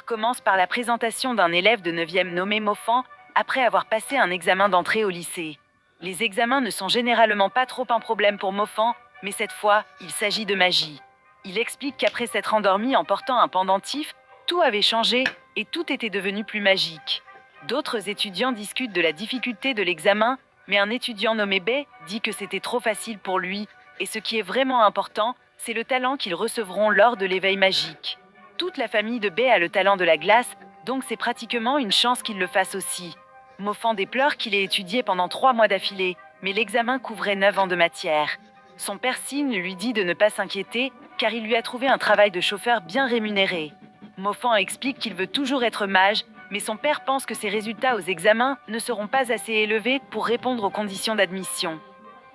commence par la présentation d'un élève de 9e nommé Mofan, après avoir passé un examen d'entrée au lycée. Les examens ne sont généralement pas trop un problème pour Mofan, mais cette fois, il s'agit de magie. Il explique qu'après s'être endormi en portant un pendentif, tout avait changé et tout était devenu plus magique. D'autres étudiants discutent de la difficulté de l'examen, mais un étudiant nommé Bay dit que c'était trop facile pour lui, et ce qui est vraiment important, c'est le talent qu'ils recevront lors de l'éveil magique. Toute la famille de Bay a le talent de la glace, donc c'est pratiquement une chance qu'il le fasse aussi. Mofan déplore qu'il ait étudié pendant 3 mois d'affilée, mais l'examen couvrait 9 ans de matière. Son père Signe lui dit de ne pas s'inquiéter, car il lui a trouvé un travail de chauffeur bien rémunéré. Mofan explique qu'il veut toujours être mage, mais son père pense que ses résultats aux examens ne seront pas assez élevés pour répondre aux conditions d'admission.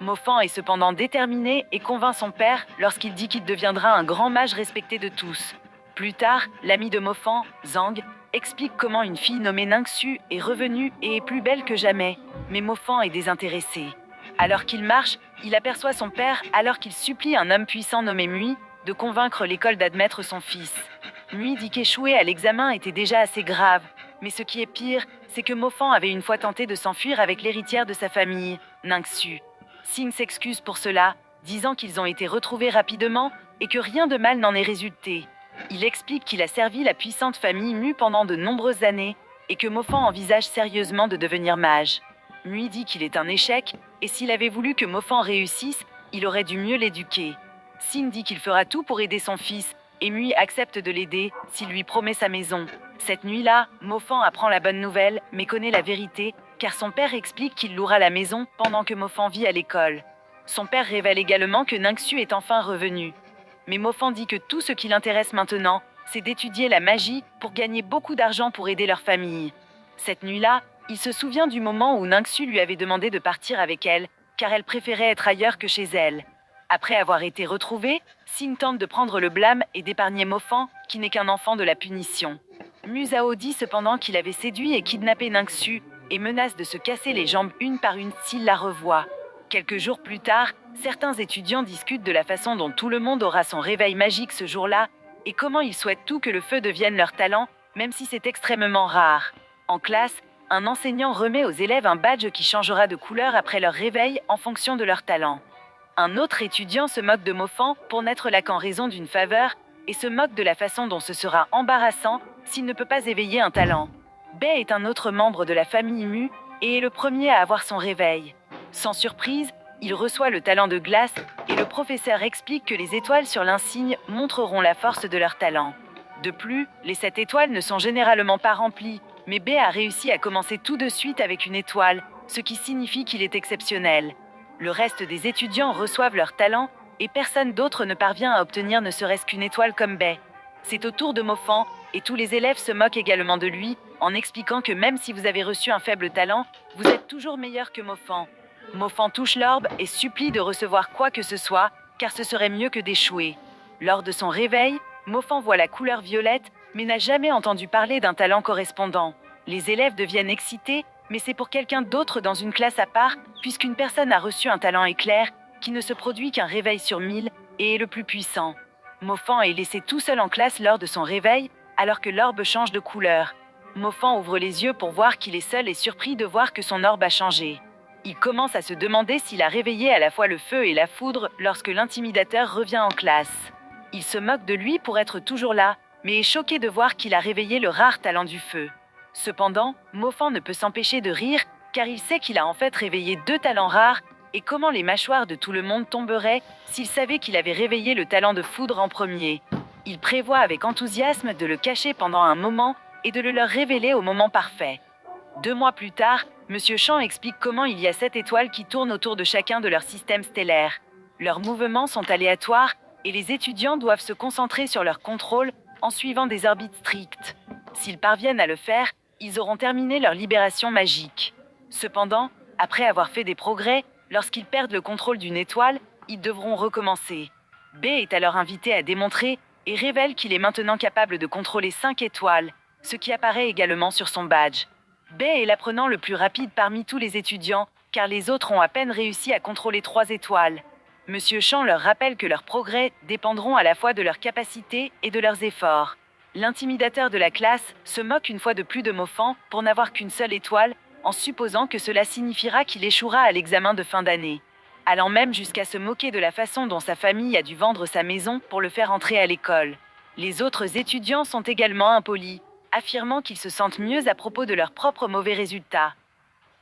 Mofan est cependant déterminé et convainc son père lorsqu'il dit qu'il deviendra un grand mage respecté de tous. Plus tard, l'ami de Mofan, Zhang, explique comment une fille nommée Ningxu est revenue et est plus belle que jamais, mais Mofan est désintéressé. Alors qu'il marche, il aperçoit son père alors qu'il supplie un homme puissant nommé Mui de convaincre l'école d'admettre son fils. Mui dit qu'échouer à l'examen était déjà assez grave, mais ce qui est pire, c'est que Mofan avait une fois tenté de s'enfuir avec l'héritière de sa famille, Ningxu. Sing s'excuse pour cela, disant qu'ils ont été retrouvés rapidement et que rien de mal n'en est résulté. Il explique qu'il a servi la puissante famille Mu pendant de nombreuses années et que Mofan envisage sérieusement de devenir mage. Mui dit qu'il est un échec et s'il avait voulu que Mofan réussisse, il aurait dû mieux l'éduquer. Sin dit qu'il fera tout pour aider son fils et Mui accepte de l'aider s'il lui promet sa maison. Cette nuit-là, Mofan apprend la bonne nouvelle mais connaît la vérité car son père explique qu'il louera la maison pendant que Mofan vit à l'école. Son père révèle également que Ningxu est enfin revenu. Mais Mofan dit que tout ce qui l'intéresse maintenant, c'est d'étudier la magie pour gagner beaucoup d'argent pour aider leur famille. Cette nuit-là, il se souvient du moment où Ningxu lui avait demandé de partir avec elle, car elle préférait être ailleurs que chez elle. Après avoir été retrouvée, Sin tente de prendre le blâme et d'épargner Mofan, qui n'est qu'un enfant de la punition. Musao dit cependant qu'il avait séduit et kidnappé Ningxu, et menace de se casser les jambes une par une s'il la revoit. Quelques jours plus tard, certains étudiants discutent de la façon dont tout le monde aura son réveil magique ce jour-là, et comment ils souhaitent tout que le feu devienne leur talent, même si c'est extrêmement rare. En classe, un enseignant remet aux élèves un badge qui changera de couleur après leur réveil en fonction de leur talent. Un autre étudiant se moque de Mofan pour n'être là qu'en raison d'une faveur, et se moque de la façon dont ce sera embarrassant s'il ne peut pas éveiller un talent. Bay est un autre membre de la famille Mu et est le premier à avoir son réveil. Sans surprise, il reçoit le talent de glace et le professeur explique que les étoiles sur l'insigne montreront la force de leur talent. De plus, les 7 étoiles ne sont généralement pas remplies, mais Bay a réussi à commencer tout de suite avec une étoile, ce qui signifie qu'il est exceptionnel. Le reste des étudiants reçoivent leur talent et personne d'autre ne parvient à obtenir ne serait-ce qu'une étoile comme Bay. C'est au tour de Mofan, et tous les élèves se moquent également de lui, en expliquant que même si vous avez reçu un faible talent, vous êtes toujours meilleur que Mofan. Mofan touche l'orbe et supplie de recevoir quoi que ce soit, car ce serait mieux que d'échouer. Lors de son réveil, Mofan voit la couleur violette, mais n'a jamais entendu parler d'un talent correspondant. Les élèves deviennent excités, mais c'est pour quelqu'un d'autre dans une classe à part, puisqu'une personne a reçu un talent éclair, qui ne se produit qu'un réveil sur 1000, et est le plus puissant. Mofan est laissé tout seul en classe lors de son réveil, alors que l'orbe change de couleur. Mofan ouvre les yeux pour voir qu'il est seul et surpris de voir que son orbe a changé. Il commence à se demander s'il a réveillé à la fois le feu et la foudre lorsque l'intimidateur revient en classe. Il se moque de lui pour être toujours là, mais est choqué de voir qu'il a réveillé le rare talent du feu. Cependant, Mofan ne peut s'empêcher de rire, car il sait qu'il a en fait réveillé 2 talents rares, et comment les mâchoires de tout le monde tomberaient s'il savait qu'il avait réveillé le talent de foudre en premier. Il prévoit avec enthousiasme de le cacher pendant un moment et de le leur révéler au moment parfait. 2 mois plus tard, Monsieur Chan explique comment il y a 7 étoiles qui tournent autour de chacun de leurs systèmes stellaires. Leurs mouvements sont aléatoires et les étudiants doivent se concentrer sur leur contrôle en suivant des orbites strictes. S'ils parviennent à le faire, ils auront terminé leur libération magique. Cependant, après avoir fait des progrès, lorsqu'ils perdent le contrôle d'une étoile, ils devront recommencer. B est alors invité à démontrer et révèle qu'il est maintenant capable de contrôler 5 étoiles, ce qui apparaît également sur son badge. B est l'apprenant le plus rapide parmi tous les étudiants, car les autres ont à peine réussi à contrôler 3 étoiles. Monsieur Chan leur rappelle que leurs progrès dépendront à la fois de leur capacité et de leurs efforts. L'intimidateur de la classe se moque une fois de plus de Mofan pour n'avoir qu'une seule étoile, en supposant que cela signifiera qu'il échouera à l'examen de fin d'année, allant même jusqu'à se moquer de la façon dont sa famille a dû vendre sa maison pour le faire entrer à l'école. Les autres étudiants sont également impolis, affirmant qu'ils se sentent mieux à propos de leurs propres mauvais résultats.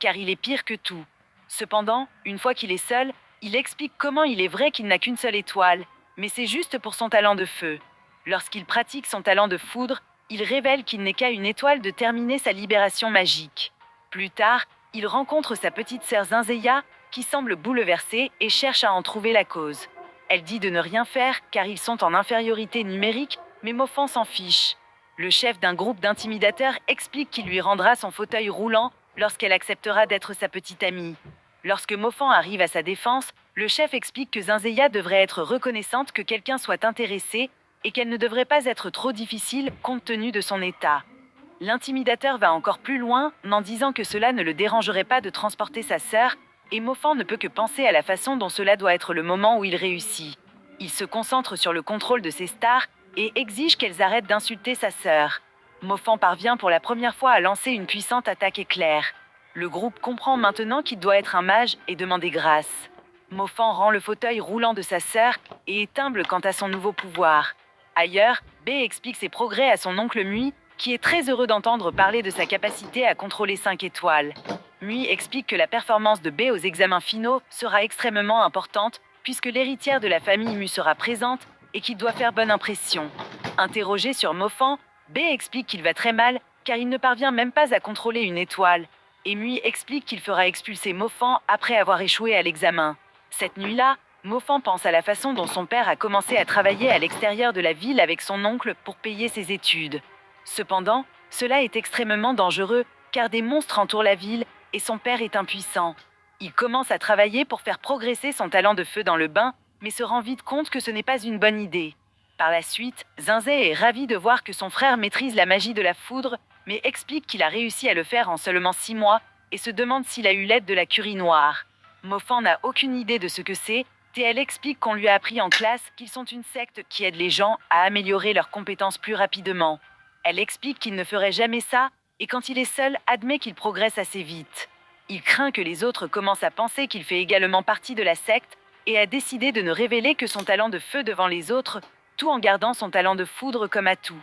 Car il est pire que tout. Cependant, une fois qu'il est seul, il explique comment il est vrai qu'il n'a qu'une seule étoile, mais c'est juste pour son talent de feu. Lorsqu'il pratique son talent de foudre, il révèle qu'il n'est qu'à une étoile de terminer sa libération magique. Plus tard, il rencontre sa petite sœur Zinzeya, qui semble bouleversée et cherche à en trouver la cause. Elle dit de ne rien faire car ils sont en infériorité numérique, mais Mofan s'en fiche. Le chef d'un groupe d'intimidateurs explique qu'il lui rendra son fauteuil roulant lorsqu'elle acceptera d'être sa petite amie. Lorsque Mofan arrive à sa défense, le chef explique que Zinzeya devrait être reconnaissante que quelqu'un soit intéressé et qu'elle ne devrait pas être trop difficile compte tenu de son état. L'intimidateur va encore plus loin en disant que cela ne le dérangerait pas de transporter sa sœur, et Mofan ne peut que penser à la façon dont cela doit être le moment où il réussit. Il se concentre sur le contrôle de ses stars et exige qu'elles arrêtent d'insulter sa sœur. Mofan parvient pour la première fois à lancer une puissante attaque éclair. Le groupe comprend maintenant qu'il doit être un mage et demander grâce. Mofan rend le fauteuil roulant de sa sœur et est humble quant à son nouveau pouvoir. Ailleurs, B explique ses progrès à son oncle Mui, qui est très heureux d'entendre parler de sa capacité à contrôler 5 étoiles. Mui explique que la performance de B aux examens finaux sera extrêmement importante, puisque l'héritière de la famille Mu sera présente et qu'il doit faire bonne impression. Interrogé sur Mofan, B explique qu'il va très mal, car il ne parvient même pas à contrôler une étoile. Et Mui explique qu'il fera expulser Mofan après avoir échoué à l'examen. Cette nuit-là, Mofan pense à la façon dont son père a commencé à travailler à l'extérieur de la ville avec son oncle pour payer ses études. Cependant, cela est extrêmement dangereux, car des monstres entourent la ville et son père est impuissant. Il commence à travailler pour faire progresser son talent de feu dans le bain, mais se rend vite compte que ce n'est pas une bonne idée. Par la suite, Zinzé est ravi de voir que son frère maîtrise la magie de la foudre, mais explique qu'il a réussi à le faire en seulement 6 mois et se demande s'il a eu l'aide de la Curie noire. Mofan n'a aucune idée de ce que c'est, et elle explique qu'on lui a appris en classe qu'ils sont une secte qui aide les gens à améliorer leurs compétences plus rapidement. Elle explique qu'il ne ferait jamais ça, et quand il est seul, admet qu'il progresse assez vite. Il craint que les autres commencent à penser qu'il fait également partie de la secte, et a décidé de ne révéler que son talent de feu devant les autres, tout en gardant son talent de foudre comme atout.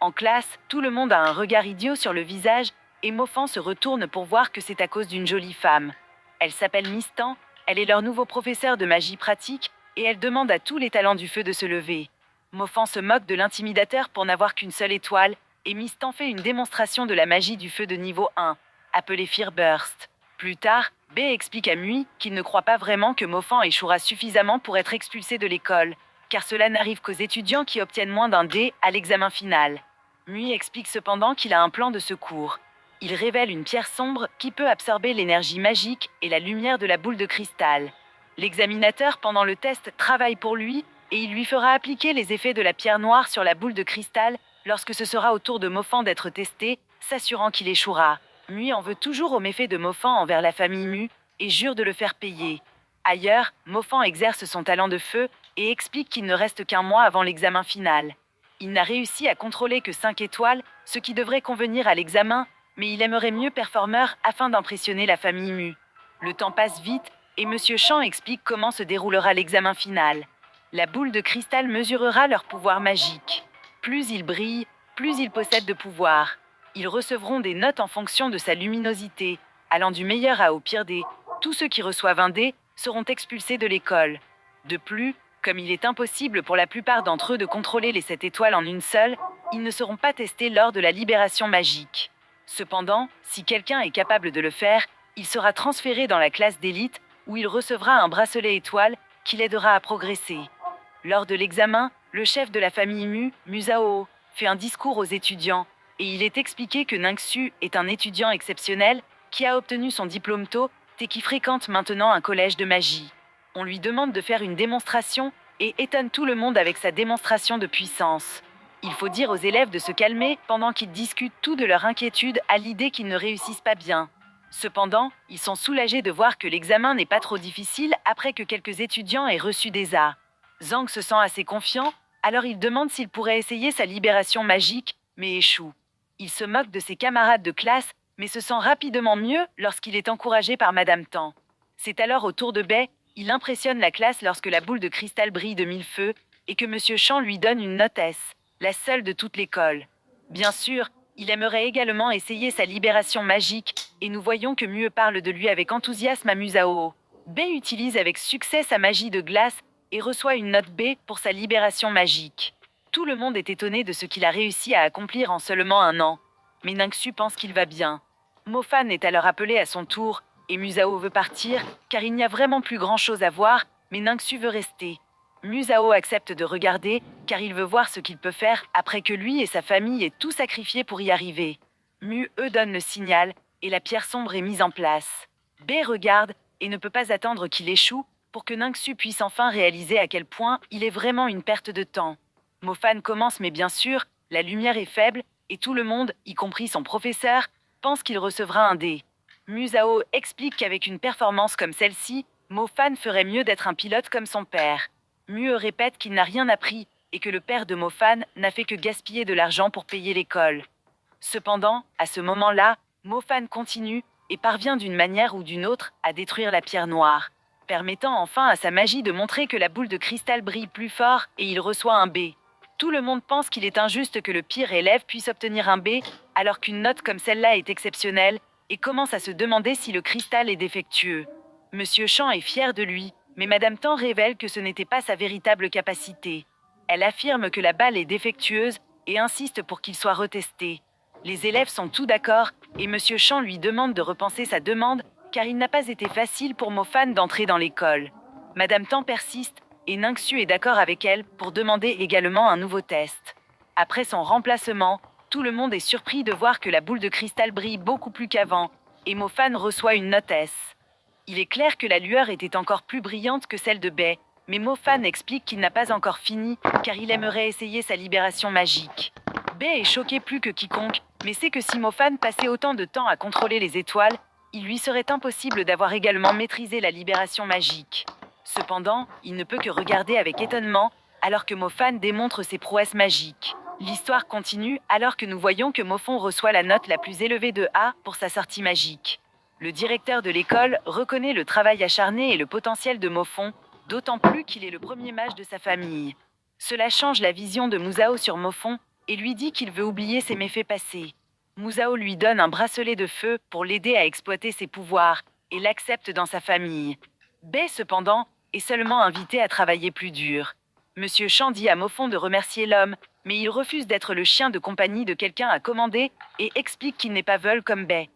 En classe, tout le monde a un regard idiot sur le visage, et Mofan se retourne pour voir que c'est à cause d'une jolie femme. Elle s'appelle Mistan, elle est leur nouveau professeur de magie pratique, et elle demande à tous les talents du feu de se lever. Mofan se moque de l'intimidateur pour n'avoir qu'une seule étoile, et Mistan fait une démonstration de la magie du feu de niveau 1, appelée Fear Burst. Plus tard, B explique à Mui qu'il ne croit pas vraiment que Mofan échouera suffisamment pour être expulsé de l'école, car cela n'arrive qu'aux étudiants qui obtiennent moins d'un D à l'examen final. Mui explique cependant qu'il a un plan de secours. Il révèle une pierre sombre qui peut absorber l'énergie magique et la lumière de la boule de cristal. L'examinateur pendant le test travaille pour lui, et il lui fera appliquer les effets de la pierre noire sur la boule de cristal lorsque ce sera au tour de Mofan d'être testé, s'assurant qu'il échouera. Mui en veut toujours aux méfaits de Mofan envers la famille Mu et jure de le faire payer. Ailleurs, Mofan exerce son talent de feu et explique qu'il ne reste qu'un mois avant l'examen final. Il n'a réussi à contrôler que 5 étoiles, ce qui devrait convenir à l'examen, mais il aimerait mieux performeur afin d'impressionner la famille Mu. Le temps passe vite et Monsieur Chan explique comment se déroulera l'examen final. La boule de cristal mesurera leur pouvoir magique. Plus il brille, plus il possède de pouvoir. Ils recevront des notes en fonction de sa luminosité, allant du meilleur au pire dé. Tous ceux qui reçoivent un dé seront expulsés de l'école. De plus, comme il est impossible pour la plupart d'entre eux de contrôler les 7 étoiles en une seule, ils ne seront pas testés lors de la libération magique. Cependant, si quelqu'un est capable de le faire, il sera transféré dans la classe d'élite où il recevra un bracelet étoile qui l'aidera à progresser. Lors de l'examen, le chef de la famille Mu, Musao, fait un discours aux étudiants et il est expliqué que Ningxu est un étudiant exceptionnel qui a obtenu son diplôme tôt et qui fréquente maintenant un collège de magie. On lui demande de faire une démonstration et étonne tout le monde avec sa démonstration de puissance. Il faut dire aux élèves de se calmer pendant qu'ils discutent tout de leur inquiétude à l'idée qu'ils ne réussissent pas bien. Cependant, ils sont soulagés de voir que l'examen n'est pas trop difficile après que quelques étudiants aient reçu des A. Zhang se sent assez confiant, Alors il demande s'il pourrait essayer sa libération magique, mais échoue. Il se moque de ses camarades de classe, mais se sent rapidement mieux lorsqu'il est encouragé par Madame Tan. C'est alors au tour de Bae, il impressionne la classe lorsque la boule de cristal brille de mille feux et que Monsieur Chan lui donne une note S, la seule de toute l'école. Bien sûr, il aimerait également essayer sa libération magique, et nous voyons que Mue parle de lui avec enthousiasme à Musao. Bae utilise avec succès sa magie de glace et reçoit une note B pour sa libération magique. Tout le monde est étonné de ce qu'il a réussi à accomplir en seulement 1 an. Mais Ningxu pense qu'il va bien. Mofan est alors appelé à son tour, et Musao veut partir, car il n'y a vraiment plus grand-chose à voir, mais Ningxu veut rester. Musao accepte de regarder, car il veut voir ce qu'il peut faire après que lui et sa famille aient tout sacrifié pour y arriver. Mu donne le signal, et la pierre sombre est mise en place. Bae regarde, et ne peut pas attendre qu'il échoue, pour que Ningxu puisse enfin réaliser à quel point il est vraiment une perte de temps. Mofan commence, mais bien sûr, la lumière est faible, et tout le monde, y compris son professeur, pense qu'il recevra un dé. Musao explique qu'avec une performance comme celle-ci, Mofan ferait mieux d'être un pilote comme son père. Mue répète qu'il n'a rien appris et que le père de Mofan n'a fait que gaspiller de l'argent pour payer l'école. Cependant, à ce moment-là, Mofan continue et parvient d'une manière ou d'une autre à détruire la pierre noire, permettant enfin à sa magie de montrer que la boule de cristal brille plus fort et il reçoit un B. Tout le monde pense qu'il est injuste que le pire élève puisse obtenir un B, alors qu'une note comme celle-là est exceptionnelle, et commence à se demander si le cristal est défectueux. Monsieur Chan est fier de lui, mais Madame Tan révèle que ce n'était pas sa véritable capacité. Elle affirme que la balle est défectueuse et insiste pour qu'il soit retesté. Les élèves sont tous d'accord, et Monsieur Chan lui demande de repenser sa demande, car il n'a pas été facile pour Mofan d'entrer dans l'école. Madame Tan persiste, et Ningxu est d'accord avec elle pour demander également un nouveau test. Après son remplacement, tout le monde est surpris de voir que la boule de cristal brille beaucoup plus qu'avant, et Mofan reçoit une note S. Il est clair que la lueur était encore plus brillante que celle de Bae, mais Mofan explique qu'il n'a pas encore fini, car il aimerait essayer sa libération magique. Bae est choqué plus que quiconque, mais sait que si Mofan passait autant de temps à contrôler les étoiles, il lui serait impossible d'avoir également maîtrisé la libération magique. Cependant, il ne peut que regarder avec étonnement, alors que Mofan démontre ses prouesses magiques. L'histoire continue alors que nous voyons que Mofon reçoit la note la plus élevée de A pour sa sortie magique. Le directeur de l'école reconnaît le travail acharné et le potentiel de Mofon, d'autant plus qu'il est le premier mage de sa famille. Cela change la vision de Musao sur Mofon et lui dit qu'il veut oublier ses méfaits passés. Musao lui donne un bracelet de feu pour l'aider à exploiter ses pouvoirs et l'accepte dans sa famille. Bae, cependant, est seulement invité à travailler plus dur. Monsieur Chan dit à Mofon de remercier l'homme, mais il refuse d'être le chien de compagnie de quelqu'un à commander et explique qu'il n'est pas veule comme Bae.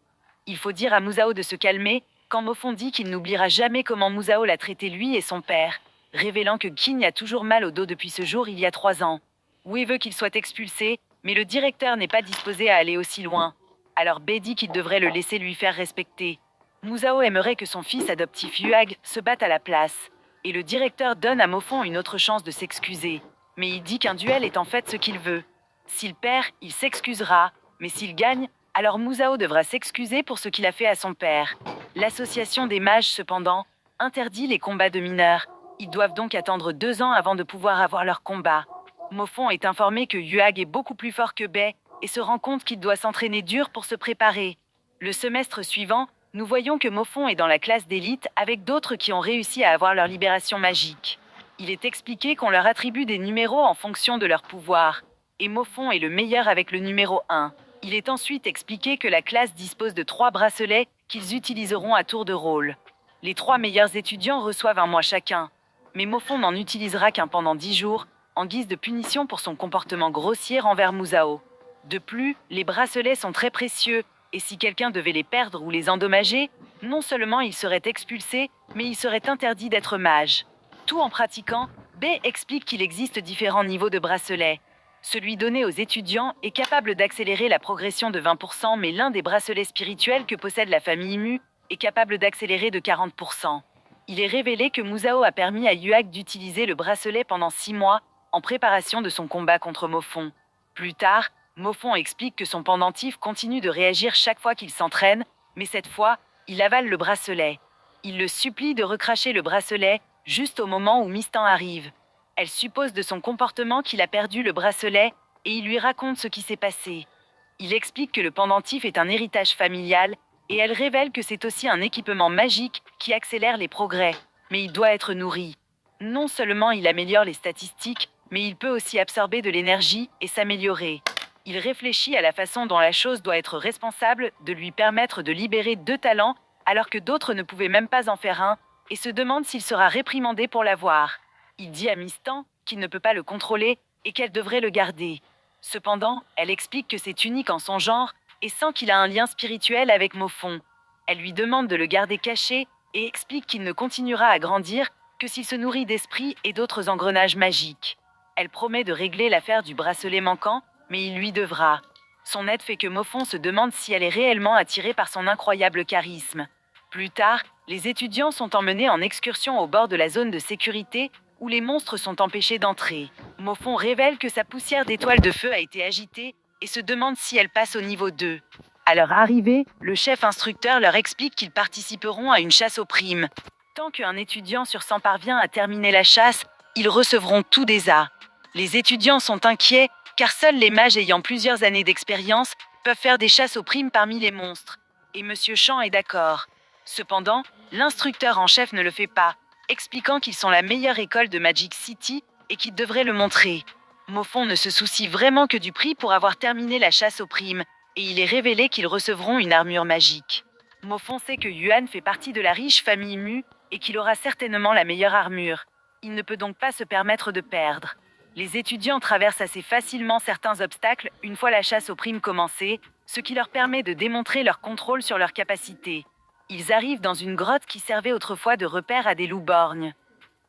Il faut dire à Musao de se calmer quand Mofon dit qu'il n'oubliera jamais comment Musao l'a traité lui et son père, révélant que King a toujours mal au dos depuis ce jour il y a 3 ans. Wei veut qu'il soit expulsé, mais le directeur n'est pas disposé à aller aussi loin. Alors Bae dit qu'il devrait le laisser lui faire respecter. Musao aimerait que son fils adoptif Yuag se batte à la place, et le directeur donne à Mofon une autre chance de s'excuser. Mais il dit qu'un duel est en fait ce qu'il veut. S'il perd, il s'excusera, mais s'il gagne, alors Musao devra s'excuser pour ce qu'il a fait à son père. L'association des mages, cependant, interdit les combats de mineurs. Ils doivent donc attendre 2 ans avant de pouvoir avoir leur combat. Mofon est informé que Yuag est beaucoup plus fort que Bae et se rend compte qu'il doit s'entraîner dur pour se préparer. Le semestre suivant, nous voyons que Mofon est dans la classe d'élite avec d'autres qui ont réussi à avoir leur libération magique. Il est expliqué qu'on leur attribue des numéros en fonction de leur pouvoir, et Mofon est le meilleur avec le numéro 1. Il est ensuite expliqué que la classe dispose de 3 bracelets qu'ils utiliseront à tour de rôle. Les 3 meilleurs étudiants reçoivent 1 mois chacun, mais Mofon n'en utilisera qu'un pendant 10 jours, en guise de punition pour son comportement grossier envers Musao. De plus, les bracelets sont très précieux, et si quelqu'un devait les perdre ou les endommager, non seulement il serait expulsé, mais il serait interdit d'être mage. Tout en pratiquant, Bae explique qu'il existe différents niveaux de bracelets. Celui donné aux étudiants est capable d'accélérer la progression de 20%, mais l'un des bracelets spirituels que possède la famille Mu est capable d'accélérer de 40%. Il est révélé que Musao a permis à Yuag d'utiliser le bracelet pendant 6 mois, en préparation de son combat contre Mofon. Plus tard, Mofon explique que son pendentif continue de réagir chaque fois qu'il s'entraîne, mais cette fois, il avale le bracelet. Il le supplie de recracher le bracelet, juste au moment où Mistan arrive. Elle suppose de son comportement qu'il a perdu le bracelet et il lui raconte ce qui s'est passé. Il explique que le pendentif est un héritage familial et elle révèle que c'est aussi un équipement magique qui accélère les progrès, mais il doit être nourri. Non seulement il améliore les statistiques, mais il peut aussi absorber de l'énergie et s'améliorer. Il réfléchit à la façon dont la chose doit être responsable de lui permettre de libérer 2 talents alors que d'autres ne pouvaient même pas en faire un, et se demande s'il sera réprimandé pour l'avoir. Il dit à Mistan qu'il ne peut pas le contrôler et qu'elle devrait le garder. Cependant, elle explique que c'est unique en son genre et sent qu'il a un lien spirituel avec Moffon. Elle lui demande de le garder caché et explique qu'il ne continuera à grandir que s'il se nourrit d'esprit et d'autres engrenages magiques. Elle promet de régler l'affaire du bracelet manquant, mais il lui devra. Son aide fait que Moffon se demande si elle est réellement attirée par son incroyable charisme. Plus tard, les étudiants sont emmenés en excursion au bord de la zone de sécurité où les monstres sont empêchés d'entrer. Moffon révèle que sa poussière d'étoile de feu a été agitée et se demande si elle passe au niveau 2. À leur arrivée, le chef instructeur leur explique qu'ils participeront à une chasse aux primes. Tant qu'un étudiant sur 100 parvient à terminer la chasse, ils recevront tout des A. Les étudiants sont inquiets car seuls les mages ayant plusieurs années d'expérience peuvent faire des chasses aux primes parmi les monstres. Et Monsieur Champ est d'accord. Cependant, l'instructeur en chef ne le fait pas, expliquant qu'ils sont la meilleure école de Magic City et qu'ils devraient le montrer. Moffon ne se soucie vraiment que du prix pour avoir terminé la chasse aux primes, et il est révélé qu'ils recevront une armure magique. Moffon sait que Yuan fait partie de la riche famille Mu et qu'il aura certainement la meilleure armure. Il ne peut donc pas se permettre de perdre. Les étudiants traversent assez facilement certains obstacles une fois la chasse aux primes commencée, ce qui leur permet de démontrer leur contrôle sur leurs capacités. Ils arrivent dans une grotte qui servait autrefois de repère à des loups-borgnes.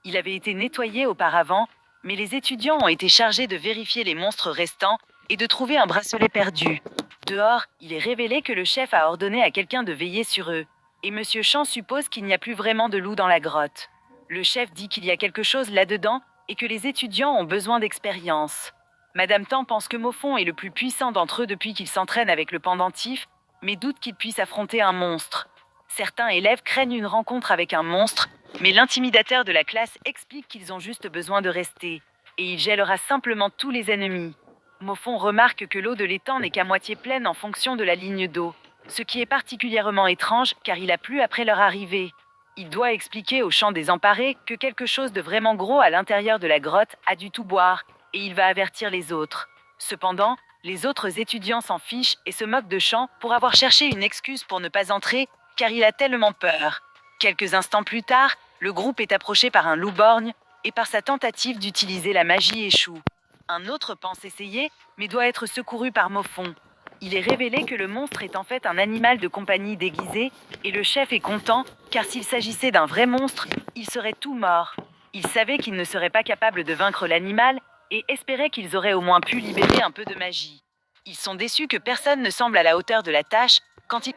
Il avait été nettoyé auparavant, mais les étudiants ont été chargés de vérifier les monstres restants et de trouver un bracelet perdu. Dehors, il est révélé que le chef a ordonné à quelqu'un de veiller sur eux, et Monsieur Champ suppose qu'il n'y a plus vraiment de loups dans la grotte. Le chef dit qu'il y a quelque chose là-dedans et que les étudiants ont besoin d'expérience. Madame Tan pense que Moffon est le plus puissant d'entre eux depuis qu'il s'entraîne avec le pendentif, mais doute qu'il puisse affronter un monstre. Certains élèves craignent une rencontre avec un monstre, mais l'intimidateur de la classe explique qu'ils ont juste besoin de rester, et il gèlera simplement tous les ennemis. Moffon remarque que l'eau de l'étang n'est qu'à moitié pleine en fonction de la ligne d'eau, ce qui est particulièrement étrange car il a plu après leur arrivée. Il doit expliquer au chant désemparé que quelque chose de vraiment gros à l'intérieur de la grotte a dû tout boire, et il va avertir les autres. Cependant, les autres étudiants s'en fichent et se moquent de Champ pour avoir cherché une excuse pour ne pas entrer, car il a tellement peur. Quelques instants plus tard, le groupe est approché par un loup-borgne, et par sa tentative d'utiliser la magie échoue. Un autre pense essayer, mais doit être secouru par Moffon. Il est révélé que le monstre est en fait un animal de compagnie déguisé, et le chef est content, car s'il s'agissait d'un vrai monstre, il serait tout mort. Il savait qu'il ne serait pas capable de vaincre l'animal, et espérait qu'ils auraient au moins pu libérer un peu de magie. Ils sont déçus que personne ne semble à la hauteur de la tâche, quand ils...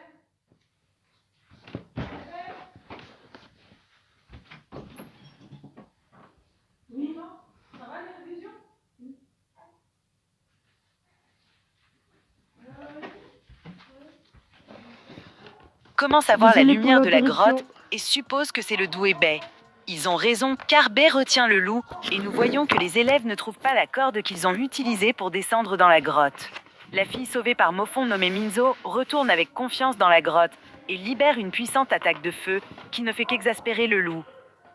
commencent à voir la Désolé pour lumière de la l'interruption. grotte et supposent que c'est le doué Bay. Ils ont raison car Bay retient le loup et nous voyons que les élèves ne trouvent pas la corde qu'ils ont utilisée pour descendre dans la grotte. La fille sauvée par Moffon nommée Minzo retourne avec confiance dans la grotte et libère une puissante attaque de feu qui ne fait qu'exaspérer le loup.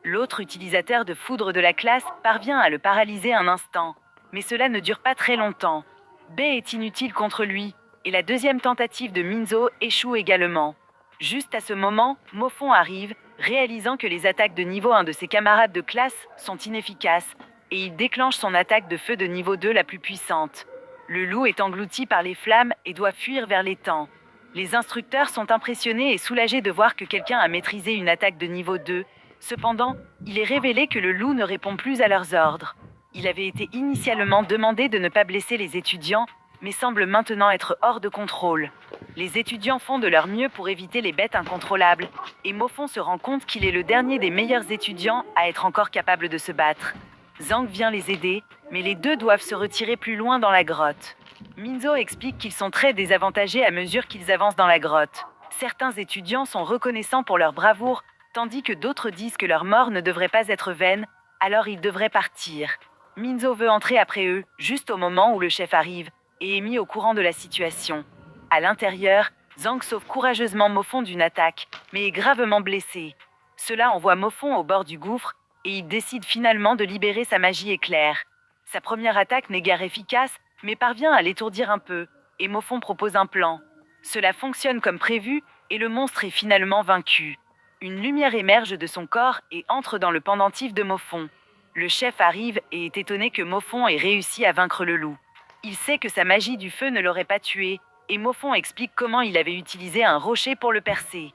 L'autre utilisateur de foudre de la classe parvient à le paralyser un instant, mais cela ne dure pas très longtemps. Bay est inutile contre lui et la deuxième tentative de Minzo échoue également. Juste à ce moment, Moffon arrive, réalisant que les attaques de niveau 1 de ses camarades de classe sont inefficaces, et il déclenche son attaque de feu de niveau 2 la plus puissante. Le loup est englouti par les flammes et doit fuir vers l'étang. Les instructeurs sont impressionnés et soulagés de voir que quelqu'un a maîtrisé une attaque de niveau 2. Cependant, il est révélé que le loup ne répond plus à leurs ordres. Il avait été initialement demandé de ne pas blesser les étudiants, mais semble maintenant être hors de contrôle. Les étudiants font de leur mieux pour éviter les bêtes incontrôlables, et Moffon se rend compte qu'il est le dernier des meilleurs étudiants à être encore capable de se battre. Zhang vient les aider, mais les deux doivent se retirer plus loin dans la grotte. Minzo explique qu'ils sont très désavantagés à mesure qu'ils avancent dans la grotte. Certains étudiants sont reconnaissants pour leur bravoure, tandis que d'autres disent que leur mort ne devrait pas être vaine, alors ils devraient partir. Minzo veut entrer après eux, juste au moment où le chef arrive, et est mis au courant de la situation. À l'intérieur, Zhang sauve courageusement Mofon d'une attaque, mais est gravement blessé. Cela envoie Mofon au bord du gouffre, et il décide finalement de libérer sa magie éclair. Sa première attaque n'est guère efficace, mais parvient à l'étourdir un peu, et Mofon propose un plan. Cela fonctionne comme prévu, et le monstre est finalement vaincu. Une lumière émerge de son corps et entre dans le pendentif de Mofon. Le chef arrive et est étonné que Mofon ait réussi à vaincre le loup. Il sait que sa magie du feu ne l'aurait pas tué, et Mofon explique comment il avait utilisé un rocher pour le percer.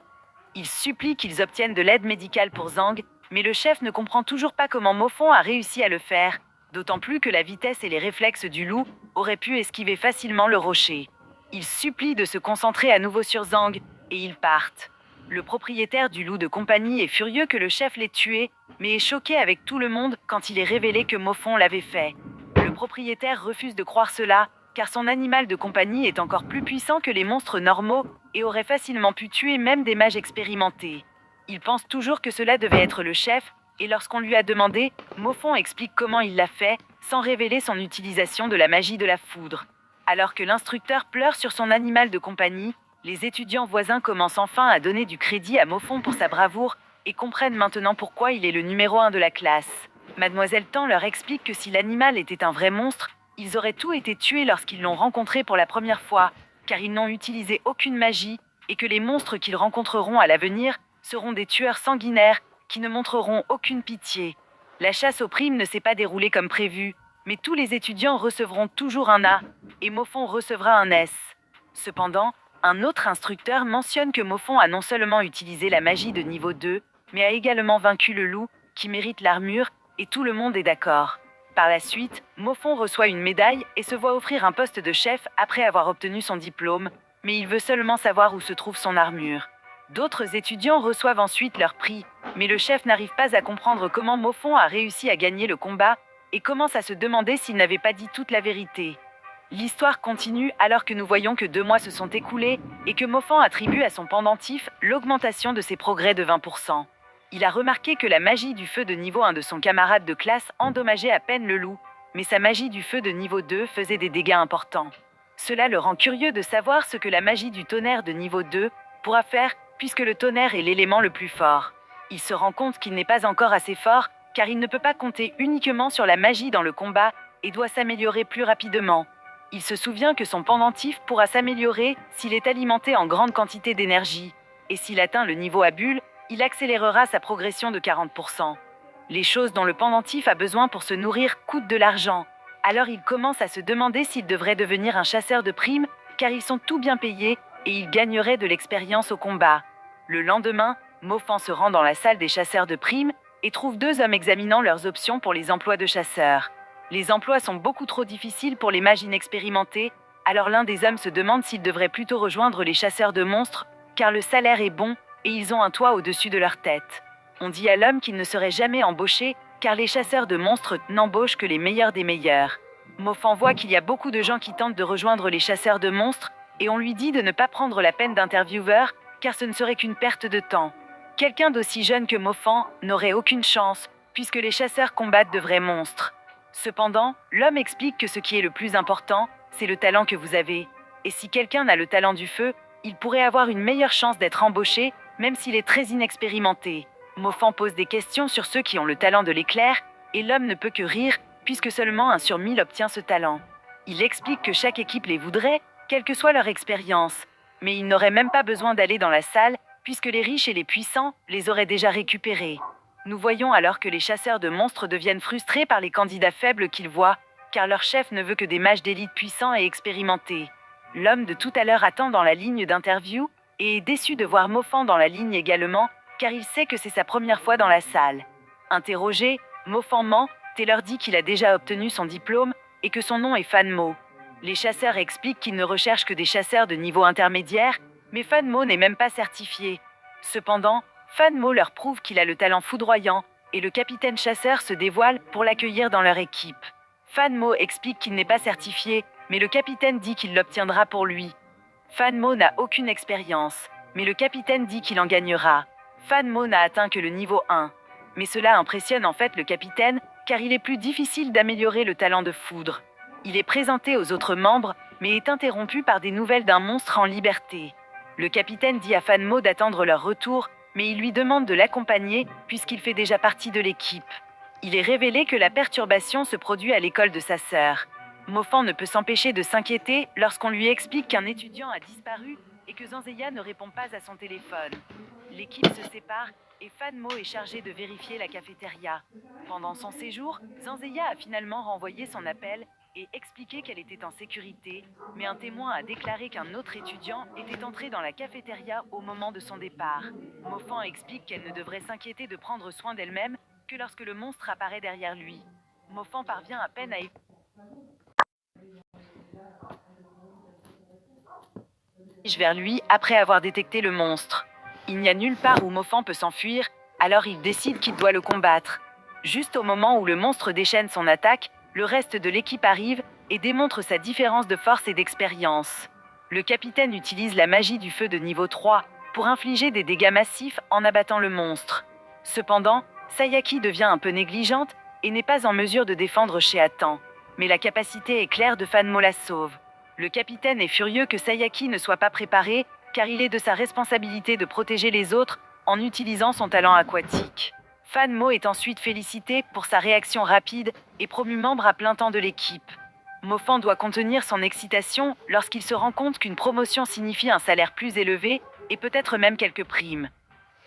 Il supplie qu'ils obtiennent de l'aide médicale pour Zhang, mais le chef ne comprend toujours pas comment Mofon a réussi à le faire, d'autant plus que la vitesse et les réflexes du loup auraient pu esquiver facilement le rocher. Il supplie de se concentrer à nouveau sur Zhang, et ils partent. Le propriétaire du loup de compagnie est furieux que le chef l'ait tué, mais est choqué avec tout le monde quand il est révélé que Mofon l'avait fait. Le propriétaire refuse de croire cela, car son animal de compagnie est encore plus puissant que les monstres normaux et aurait facilement pu tuer même des mages expérimentés. Il pense toujours que cela devait être le chef, et lorsqu'on lui a demandé, Mofon explique comment il l'a fait, sans révéler son utilisation de la magie de la foudre. Alors que l'instructeur pleure sur son animal de compagnie, les étudiants voisins commencent enfin à donner du crédit à Mofon pour sa bravoure et comprennent maintenant pourquoi il est le numéro 1 de la classe. Mademoiselle Tan leur explique que si l'animal était un vrai monstre, ils auraient tous été tués lorsqu'ils l'ont rencontré pour la première fois, car ils n'ont utilisé aucune magie, et que les monstres qu'ils rencontreront à l'avenir seront des tueurs sanguinaires qui ne montreront aucune pitié. La chasse aux primes ne s'est pas déroulée comme prévu, mais tous les étudiants recevront toujours un A, et Mofon recevra un S. Cependant, un autre instructeur mentionne que Mofon a non seulement utilisé la magie de niveau 2, mais a également vaincu le loup, qui mérite l'armure, et tout le monde est d'accord. Par la suite, Mofon reçoit une médaille et se voit offrir un poste de chef après avoir obtenu son diplôme, mais il veut seulement savoir où se trouve son armure. D'autres étudiants reçoivent ensuite leur prix, mais le chef n'arrive pas à comprendre comment Mofon a réussi à gagner le combat et commence à se demander s'il n'avait pas dit toute la vérité. L'histoire continue alors que nous voyons que 2 mois se sont écoulés et que Mofon attribue à son pendentif l'augmentation de ses progrès de 20%. Il a remarqué que la magie du feu de niveau 1 de son camarade de classe endommageait à peine le loup, mais sa magie du feu de niveau 2 faisait des dégâts importants. Cela le rend curieux de savoir ce que la magie du tonnerre de niveau 2 pourra faire, puisque le tonnerre est l'élément le plus fort. Il se rend compte qu'il n'est pas encore assez fort, car il ne peut pas compter uniquement sur la magie dans le combat et doit s'améliorer plus rapidement. Il se souvient que son pendentif pourra s'améliorer s'il est alimenté en grande quantité d'énergie, et s'il atteint le niveau à bulle, il accélérera sa progression de 40%. Les choses dont le pendentif a besoin pour se nourrir coûtent de l'argent. Alors il commence à se demander s'il devrait devenir un chasseur de primes, car ils sont tout bien payés et il gagnerait de l'expérience au combat. Le lendemain, Mofan se rend dans la salle des chasseurs de primes et trouve 2 hommes examinant leurs options pour les emplois de chasseurs. Les emplois sont beaucoup trop difficiles pour les mages inexpérimentés, alors l'un des hommes se demande s'il devrait plutôt rejoindre les chasseurs de monstres, car le salaire est bon et ils ont un toit au-dessus de leur tête. On dit à l'homme qu'il ne serait jamais embauché, car les chasseurs de monstres n'embauchent que les meilleurs des meilleurs. Mofan voit qu'il y a beaucoup de gens qui tentent de rejoindre les chasseurs de monstres, et on lui dit de ne pas prendre la peine d'intervieweur, car ce ne serait qu'une perte de temps. Quelqu'un d'aussi jeune que Mofan n'aurait aucune chance, puisque les chasseurs combattent de vrais monstres. Cependant, l'homme explique que ce qui est le plus important, c'est le talent que vous avez. Et si quelqu'un a le talent du feu, il pourrait avoir une meilleure chance d'être embauché, même s'il est très inexpérimenté. Mofan pose des questions sur ceux qui ont le talent de l'éclair, et l'homme ne peut que rire, puisque seulement 1 sur 1000 obtient ce talent. Il explique que chaque équipe les voudrait, quelle que soit leur expérience. Mais ils n'auraient même pas besoin d'aller dans la salle, puisque les riches et les puissants les auraient déjà récupérés. Nous voyons alors que les chasseurs de monstres deviennent frustrés par les candidats faibles qu'ils voient, car leur chef ne veut que des mages d'élite puissants et expérimentés. L'homme de tout à l'heure attend dans la ligne d'interview, et est déçu de voir Mofan dans la ligne également, car il sait que c'est sa première fois dans la salle. Interrogé, Mofan ment, Taylor dit qu'il a déjà obtenu son diplôme, et que son nom est Fanmo. Les chasseurs expliquent qu'ils ne recherchent que des chasseurs de niveau intermédiaire, mais Fanmo n'est même pas certifié. Cependant, Fanmo leur prouve qu'il a le talent foudroyant, et le capitaine chasseur se dévoile pour l'accueillir dans leur équipe. Fanmo explique qu'il n'est pas certifié, mais le capitaine dit qu'il l'obtiendra pour lui. Fanmo n'a aucune expérience, mais le capitaine dit qu'il en gagnera. Fanmo n'a atteint que le niveau 1. Mais cela impressionne en fait le capitaine, car il est plus difficile d'améliorer le talent de foudre. Il est présenté aux autres membres, mais est interrompu par des nouvelles d'un monstre en liberté. Le capitaine dit à Fan Mo d'attendre leur retour, mais il lui demande de l'accompagner puisqu'il fait déjà partie de l'équipe. Il est révélé que la perturbation se produit à l'école de sa sœur. Mofan ne peut s'empêcher de s'inquiéter lorsqu'on lui explique qu'un étudiant a disparu et que Zanzeya ne répond pas à son téléphone. L'équipe se sépare et Fan Mo est chargé de vérifier la cafétéria. Pendant son séjour, Zanzeya a finalement renvoyé son appel et expliqué qu'elle était en sécurité, mais un témoin a déclaré qu'un autre étudiant était entré dans la cafétéria au moment de son départ. Mofan explique qu'elle ne devrait s'inquiéter de prendre soin d'elle-même que lorsque le monstre apparaît derrière lui. Mofan parvient à peine à vers lui après avoir détecté le monstre. Il n'y a nulle part où Mofan peut s'enfuir, alors il décide qu'il doit le combattre. Juste au moment où le monstre déchaîne son attaque, le reste de l'équipe arrive et démontre sa différence de force et d'expérience. Le capitaine utilise la magie du feu de niveau 3 pour infliger des dégâts massifs en abattant le monstre. Cependant, Sayaki devient un peu négligente et n'est pas en mesure de défendre Sheatan. Mais la capacité éclair de Fan Mo la sauve. Le capitaine est furieux que Sayaki ne soit pas préparé, car il est de sa responsabilité de protéger les autres en utilisant son talent aquatique. Fan Mo est ensuite félicité pour sa réaction rapide et promu membre à plein temps de l'équipe. Mofan doit contenir son excitation lorsqu'il se rend compte qu'une promotion signifie un salaire plus élevé et peut-être même quelques primes.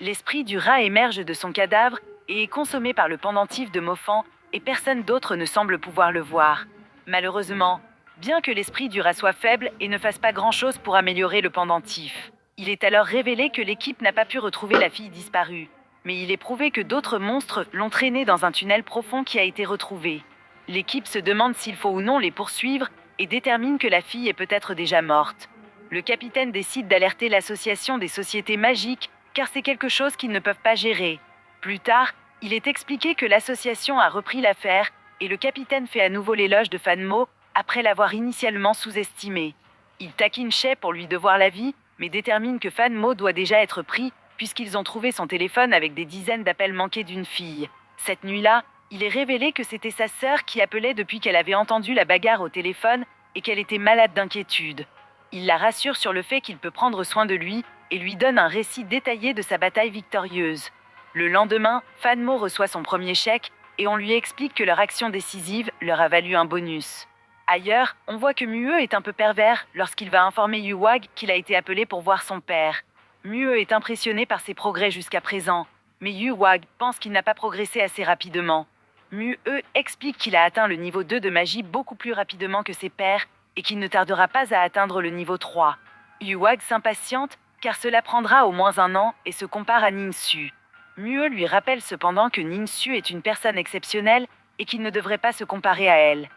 L'esprit du rat émerge de son cadavre et est consommé par le pendentif de Mofan et personne d'autre ne semble pouvoir le voir. Malheureusement, bien que l'esprit du rat soit faible et ne fasse pas grand-chose pour améliorer le pendentif. Il est alors révélé que l'équipe n'a pas pu retrouver la fille disparue. Mais il est prouvé que d'autres monstres l'ont traînée dans un tunnel profond qui a été retrouvé. L'équipe se demande s'il faut ou non les poursuivre et détermine que la fille est peut-être déjà morte. Le capitaine décide d'alerter l'association des sociétés magiques car c'est quelque chose qu'ils ne peuvent pas gérer. Plus tard, il est expliqué que l'association a repris l'affaire et le capitaine fait à nouveau l'éloge de Fan Mo après l'avoir initialement sous-estimé. Il taquine Shay pour lui devoir la vie, mais détermine que Fan Mo doit déjà être pris puisqu'ils ont trouvé son téléphone avec des dizaines d'appels manqués d'une fille. Cette nuit-là, il est révélé que c'était sa sœur qui appelait depuis qu'elle avait entendu la bagarre au téléphone et qu'elle était malade d'inquiétude. Il la rassure sur le fait qu'il peut prendre soin de lui et lui donne un récit détaillé de sa bataille victorieuse. Le lendemain, Fan Mo reçoit son premier chèque et on lui explique que leur action décisive leur a valu un bonus. Ailleurs, on voit que Mue est un peu pervers lorsqu'il va informer Yuwag qu'il a été appelé pour voir son père. Mue est impressionné par ses progrès jusqu'à présent, mais Yuwag pense qu'il n'a pas progressé assez rapidement. Mue explique qu'il a atteint le niveau 2 de magie beaucoup plus rapidement que ses pairs et qu'il ne tardera pas à atteindre le niveau 3. Yuwag s'impatiente car cela prendra au moins 1 an et se compare à Ningxu. Mue lui rappelle cependant que Ningxu est une personne exceptionnelle et qu'il ne devrait pas se comparer à elle.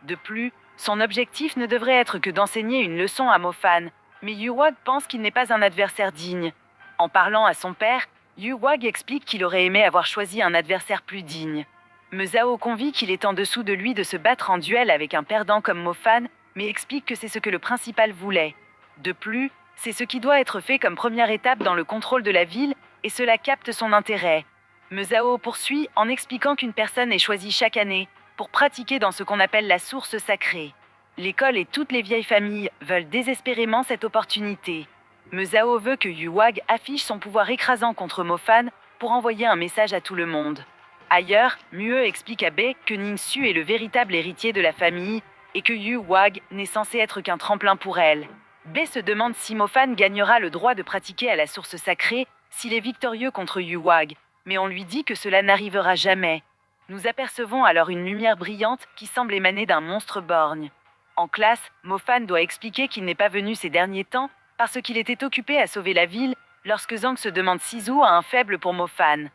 De plus, son objectif ne devrait être que d'enseigner une leçon à Mofan, mais Yuwag pense qu'il n'est pas un adversaire digne. En parlant à son père, Yuwag explique qu'il aurait aimé avoir choisi un adversaire plus digne. Mezao convie qu'il est en dessous de lui de se battre en duel avec un perdant comme Mofan, mais explique que c'est ce que le principal voulait. De plus, c'est ce qui doit être fait comme première étape dans le contrôle de la ville, et cela capte son intérêt. Mezao poursuit en expliquant qu'une personne est choisie chaque année pour pratiquer dans ce qu'on appelle la source sacrée. L'école et toutes les vieilles familles veulent désespérément cette opportunité. Mezao veut que Yuwag affiche son pouvoir écrasant contre Mofan pour envoyer un message à tout le monde. Ailleurs, Mue explique à Bei que Ningxu est le véritable héritier de la famille et que Yuwag n'est censé être qu'un tremplin pour elle. Bei se demande si Mofan gagnera le droit de pratiquer à la source sacrée s'il est victorieux contre Yuwag, mais on lui dit que cela n'arrivera jamais. Nous apercevons alors une lumière brillante qui semble émaner d'un monstre borgne. En classe, Mofan doit expliquer qu'il n'est pas venu ces derniers temps parce qu'il était occupé à sauver la ville lorsque Zhang se demande si Zhu a un faible pour Mofan.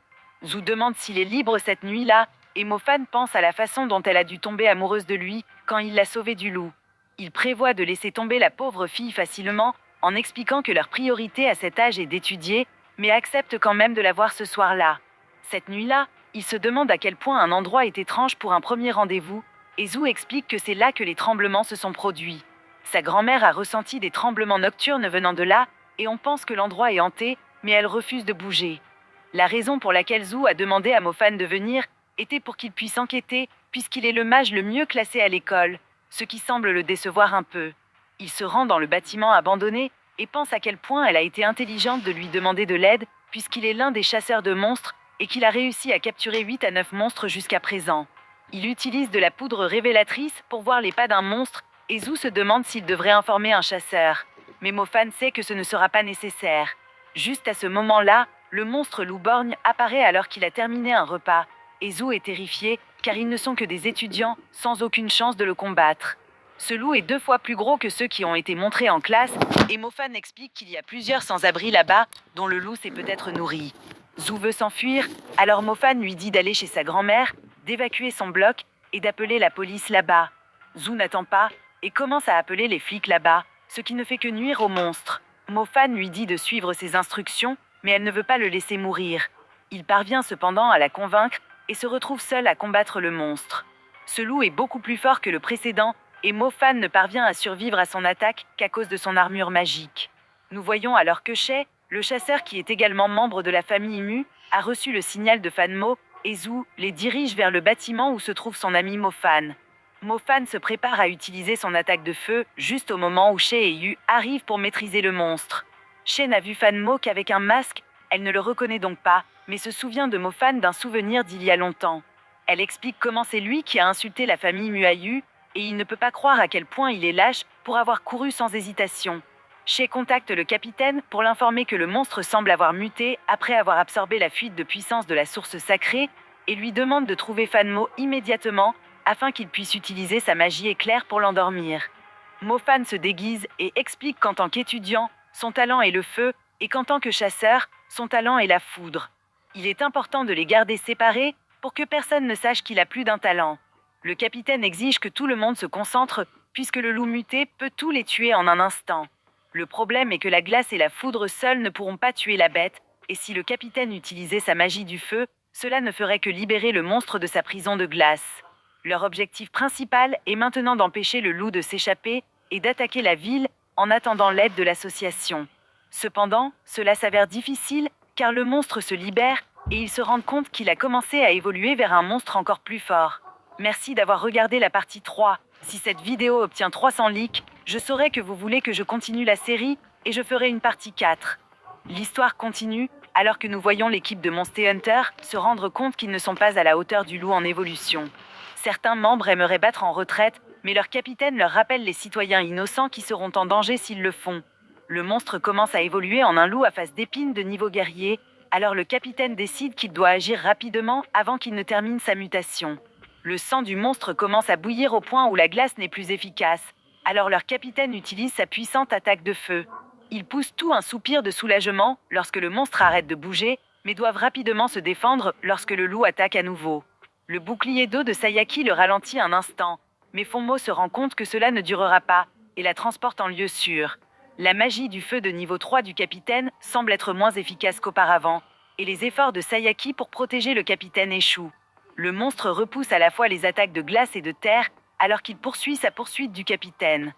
Zhu demande s'il est libre cette nuit-là et Mofan pense à la façon dont elle a dû tomber amoureuse de lui quand il l'a sauvée du loup. Il prévoit de laisser tomber la pauvre fille facilement en expliquant que leur priorité à cet âge est d'étudier, mais accepte quand même de la voir ce soir-là. Cette nuit-là, il se demande à quel point un endroit est étrange pour un premier rendez-vous, et Zhu explique que c'est là que les tremblements se sont produits. Sa grand-mère a ressenti des tremblements nocturnes venant de là, et on pense que l'endroit est hanté, mais elle refuse de bouger. La raison pour laquelle Zhu a demandé à Mofan de venir était pour qu'il puisse enquêter, puisqu'il est le mage le mieux classé à l'école, ce qui semble le décevoir un peu. Il se rend dans le bâtiment abandonné et pense à quel point elle a été intelligente de lui demander de l'aide, puisqu'il est l'un des chasseurs de monstres et qu'il a réussi à capturer 8 à 9 monstres jusqu'à présent. Il utilise de la poudre révélatrice pour voir les pas d'un monstre et Zou se demande s'il devrait informer un chasseur. Mais Mofan sait que ce ne sera pas nécessaire. Juste à ce moment-là, le monstre loup-borgne apparaît alors qu'il a terminé un repas, et Zou est terrifié car ils ne sont que des étudiants sans aucune chance de le combattre. Ce loup est 2 fois plus gros que ceux qui ont été montrés en classe, et Mofan explique qu'il y a plusieurs sans-abri là-bas, dont le loup s'est peut-être nourri. Zou veut s'enfuir, alors Mofan lui dit d'aller chez sa grand-mère, d'évacuer son bloc et d'appeler la police là-bas. Zou n'attend pas et commence à appeler les flics là-bas, ce qui ne fait que nuire au monstre. Mofan lui dit de suivre ses instructions, mais elle ne veut pas le laisser mourir. Il parvient cependant à la convaincre et se retrouve seul à combattre le monstre. Ce loup est beaucoup plus fort que le précédent, et Mofan ne parvient à survivre à son attaque qu'à cause de son armure magique. Nous voyons alors que Shay, le chasseur qui est également membre de la famille Mu, a reçu le signal de Fanmo, et Zou les dirige vers le bâtiment où se trouve son ami Mofan. Mofan se prépare à utiliser son attaque de feu juste au moment où Shay et Yu arrivent pour maîtriser le monstre. Shay n'a vu Fanmo qu'avec un masque, elle ne le reconnaît donc pas, mais se souvient de Mofan d'un souvenir d'il y a longtemps. Elle explique comment c'est lui qui a insulté la famille Muayu, et il ne peut pas croire à quel point il est lâche pour avoir couru sans hésitation. Shay contacte le capitaine pour l'informer que le monstre semble avoir muté après avoir absorbé la fuite de puissance de la source sacrée, et lui demande de trouver Fanmo immédiatement afin qu'il puisse utiliser sa magie éclair pour l'endormir. Mofan se déguise et explique qu'en tant qu'étudiant, son talent est le feu, et qu'en tant que chasseur, son talent est la foudre. Il est important de les garder séparés pour que personne ne sache qu'il a plus d'un talent. Le capitaine exige que tout le monde se concentre, puisque le loup muté peut tous les tuer en un instant. Le problème est que la glace et la foudre seules ne pourront pas tuer la bête, et si le capitaine utilisait sa magie du feu, cela ne ferait que libérer le monstre de sa prison de glace. Leur objectif principal est maintenant d'empêcher le loup de s'échapper et d'attaquer la ville en attendant l'aide de l'association. Cependant, cela s'avère difficile car le monstre se libère et ils se rendent compte qu'il a commencé à évoluer vers un monstre encore plus fort. Merci d'avoir regardé la partie 3. Si cette vidéo obtient 300 likes, je saurai que vous voulez que je continue la série et je ferai une partie 4. L'histoire continue alors que nous voyons l'équipe de Monster Hunter se rendre compte qu'ils ne sont pas à la hauteur du loup en évolution. Certains membres aimeraient battre en retraite, mais leur capitaine leur rappelle les citoyens innocents qui seront en danger s'ils le font. Le monstre commence à évoluer en un loup à face d'épine de niveau guerrier, alors le capitaine décide qu'il doit agir rapidement avant qu'il ne termine sa mutation. Le sang du monstre commence à bouillir au point où la glace n'est plus efficace, alors leur capitaine utilise sa puissante attaque de feu. Ils poussent tout un soupir de soulagement lorsque le monstre arrête de bouger, mais doivent rapidement se défendre lorsque le loup attaque à nouveau. Le bouclier d'eau de Sayaki le ralentit un instant, mais Fonmo se rend compte que cela ne durera pas, et la transporte en lieu sûr. La magie du feu de niveau 3 du capitaine semble être moins efficace qu'auparavant, et les efforts de Sayaki pour protéger le capitaine échouent. Le monstre repousse à la fois les attaques de glace et de terre, alors qu'il poursuit sa poursuite du capitaine.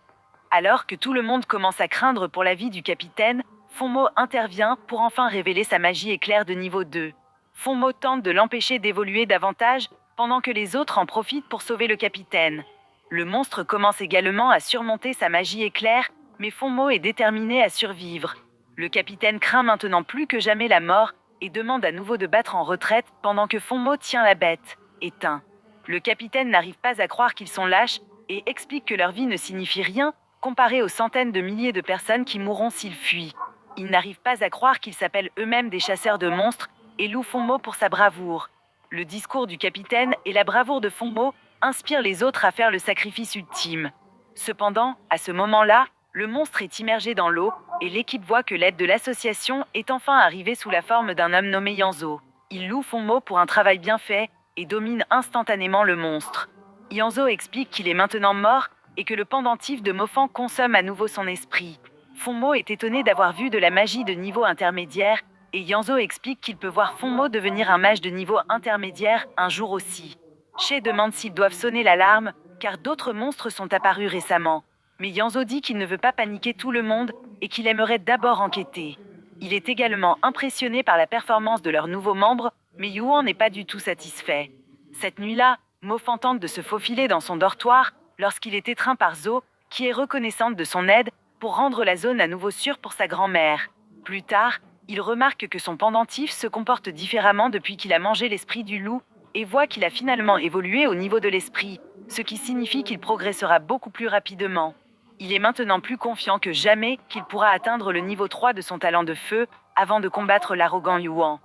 Alors que tout le monde commence à craindre pour la vie du capitaine, Fonmo intervient pour enfin révéler sa magie éclair de niveau 2. Fonmo tente de l'empêcher d'évoluer davantage, pendant que les autres en profitent pour sauver le capitaine. Le monstre commence également à surmonter sa magie éclair, mais Fonmo est déterminé à survivre. Le capitaine craint maintenant plus que jamais la mort et demande à nouveau de battre en retraite pendant que Fonmo tient la bête, éteint. Le capitaine n'arrive pas à croire qu'ils sont lâches et explique que leur vie ne signifie rien comparé aux centaines de milliers de personnes qui mourront s'ils fuient. Ils n'arrivent pas à croire qu'ils s'appellent eux-mêmes des chasseurs de monstres et louent Fonmo pour sa bravoure. Le discours du capitaine et la bravoure de Fonmo inspirent les autres à faire le sacrifice ultime. Cependant, à ce moment-là, le monstre est immergé dans l'eau et l'équipe voit que l'aide de l'association est enfin arrivée sous la forme d'un homme nommé Yanzo. Il loue Fonmo pour un travail bien fait et domine instantanément le monstre. Yanzo explique qu'il est maintenant mort et que le pendentif de Mofan consomme à nouveau son esprit. Fonmo est étonné d'avoir vu de la magie de niveau intermédiaire et Yanzo explique qu'il peut voir Fonmo devenir un mage de niveau intermédiaire un jour aussi. Shay demande s'ils doivent sonner l'alarme car d'autres monstres sont apparus récemment. Mais Yanzo dit qu'il ne veut pas paniquer tout le monde et qu'il aimerait d'abord enquêter. Il est également impressionné par la performance de leurs nouveaux membres, mais Yuan n'est pas du tout satisfait. Cette nuit-là, Mofan tente de se faufiler dans son dortoir lorsqu'il est étreint par Zo, qui est reconnaissante de son aide pour rendre la zone à nouveau sûre pour sa grand-mère. Plus tard, il remarque que son pendentif se comporte différemment depuis qu'il a mangé l'esprit du loup et voit qu'il a finalement évolué au niveau de l'esprit, ce qui signifie qu'il progressera beaucoup plus rapidement. Il est maintenant plus confiant que jamais qu'il pourra atteindre le niveau 3 de son talent de feu avant de combattre l'arrogant Yuan.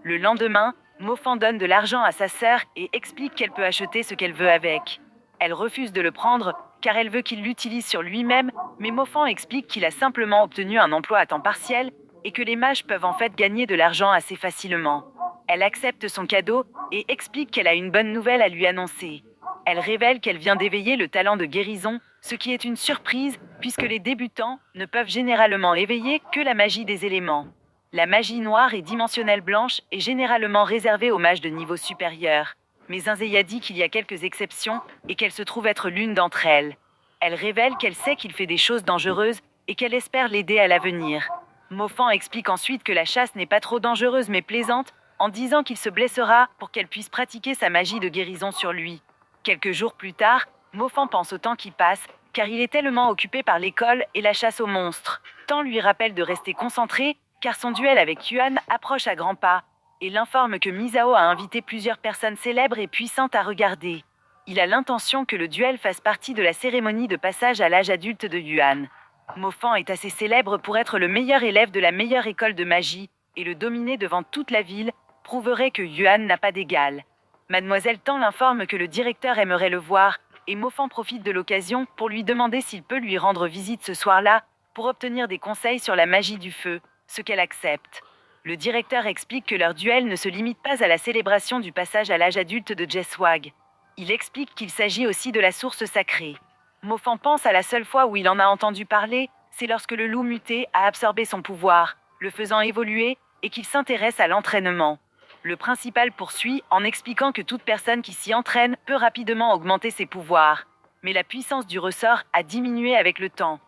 Le lendemain, Mofan donne de l'argent à sa sœur et explique qu'elle peut acheter ce qu'elle veut avec. Elle refuse de le prendre car elle veut qu'il l'utilise sur lui-même, mais Mofan explique qu'il a simplement obtenu un emploi à temps partiel et que les mages peuvent en fait gagner de l'argent assez facilement. Elle accepte son cadeau et explique qu'elle a une bonne nouvelle à lui annoncer. Elle révèle qu'elle vient d'éveiller le talent de guérison, ce qui est une surprise puisque les débutants ne peuvent généralement éveiller que la magie des éléments. La magie noire et dimensionnelle blanche est généralement réservée aux mages de niveau supérieur. Mais Zinzéya dit qu'il y a quelques exceptions et qu'elle se trouve être l'une d'entre elles. Elle révèle qu'elle sait qu'il fait des choses dangereuses et qu'elle espère l'aider à l'avenir. Mofan explique ensuite que la chasse n'est pas trop dangereuse mais plaisante, en disant qu'il se blessera pour qu'elle puisse pratiquer sa magie de guérison sur lui. Quelques jours plus tard, Mofan pense au temps qui passe, car il est tellement occupé par l'école et la chasse aux monstres. Tan lui rappelle de rester concentré, car son duel avec Yuan approche à grands pas, et l'informe que Misao a invité plusieurs personnes célèbres et puissantes à regarder. Il a l'intention que le duel fasse partie de la cérémonie de passage à l'âge adulte de Yuan. Mofan est assez célèbre pour être le meilleur élève de la meilleure école de magie, et le dominer devant toute la ville prouverait que Yuan n'a pas d'égal. Mademoiselle Tan l'informe que le directeur aimerait le voir, et Mofan profite de l'occasion pour lui demander s'il peut lui rendre visite ce soir-là, pour obtenir des conseils sur la magie du feu, ce qu'elle accepte. Le directeur explique que leur duel ne se limite pas à la célébration du passage à l'âge adulte de Jeswag. Il explique qu'il s'agit aussi de la source sacrée. Mofan pense à la seule fois où il en a entendu parler, c'est lorsque le loup muté a absorbé son pouvoir, le faisant évoluer, et qu'il s'intéresse à l'entraînement. Le principal poursuit en expliquant que toute personne qui s'y entraîne peut rapidement augmenter ses pouvoirs. Mais la puissance du ressort a diminué avec le temps.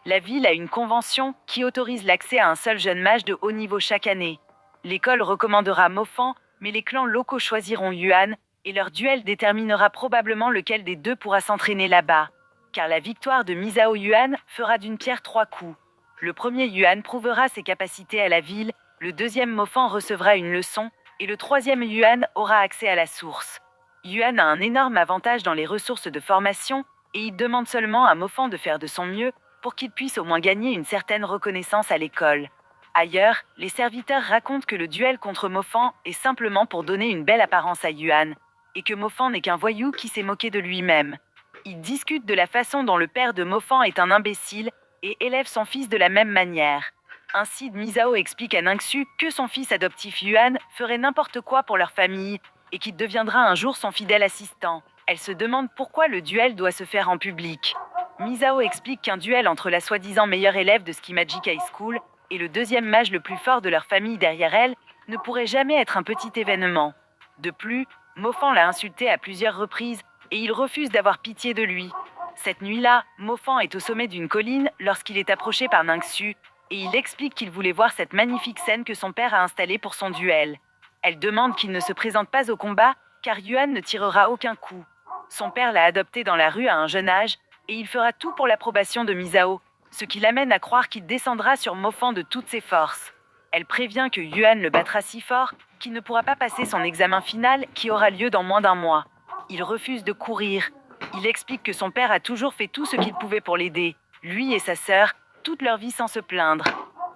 La ville a une convention qui autorise l'accès à un seul jeune mage de haut niveau chaque année. L'école recommandera Mofan, mais les clans locaux choisiront Yuan, et leur duel déterminera probablement lequel des deux pourra s'entraîner là-bas. Car la victoire de Misao Yuan fera d'une pierre 3 coups. Le premier Yuan prouvera ses capacités à la ville, le deuxième Mofan recevra une leçon, et le troisième Yuan aura accès à la source. Yuan a un énorme avantage dans les ressources de formation, et il demande seulement à Mofan de faire de son mieux, pour qu'il puisse au moins gagner une certaine reconnaissance à l'école. Ailleurs, les serviteurs racontent que le duel contre Mofan est simplement pour donner une belle apparence à Yuan, et que Mofan n'est qu'un voyou qui s'est moqué de lui-même. Ils discutent de la façon dont le père de Mofan est un imbécile, et élève son fils de la même manière. Ainsi, Misao explique à Ningxu que son fils adoptif Yuan ferait n'importe quoi pour leur famille, et qu'il deviendra un jour son fidèle assistant. Elle se demande pourquoi le duel doit se faire en public. Misao explique qu'un duel entre la soi-disant meilleure élève de Ski Magic High School et le deuxième mage le plus fort de leur famille derrière elle ne pourrait jamais être un petit événement. De plus, Mofan l'a insulté à plusieurs reprises et il refuse d'avoir pitié de lui. Cette nuit-là, Mofan est au sommet d'une colline lorsqu'il est approché par Ningxu et il explique qu'il voulait voir cette magnifique scène que son père a installée pour son duel. Elle demande qu'il ne se présente pas au combat car Yuan ne tirera aucun coup. Son père l'a adopté dans la rue à un jeune âge et il fera tout pour l'approbation de Misao, ce qui l'amène à croire qu'il descendra sur Mofan de toutes ses forces. Elle prévient que Yuan le battra si fort qu'il ne pourra pas passer son examen final qui aura lieu dans moins d'un mois. Il refuse de courir. Il explique que son père a toujours fait tout ce qu'il pouvait pour l'aider, lui et sa sœur, toute leur vie sans se plaindre.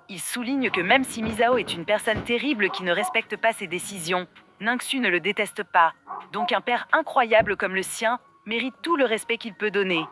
Il souligne que même si Misao est une personne terrible qui ne respecte pas ses décisions, Ningxu ne le déteste pas, donc un père incroyable comme le sien mérite tout le respect qu'il peut donner.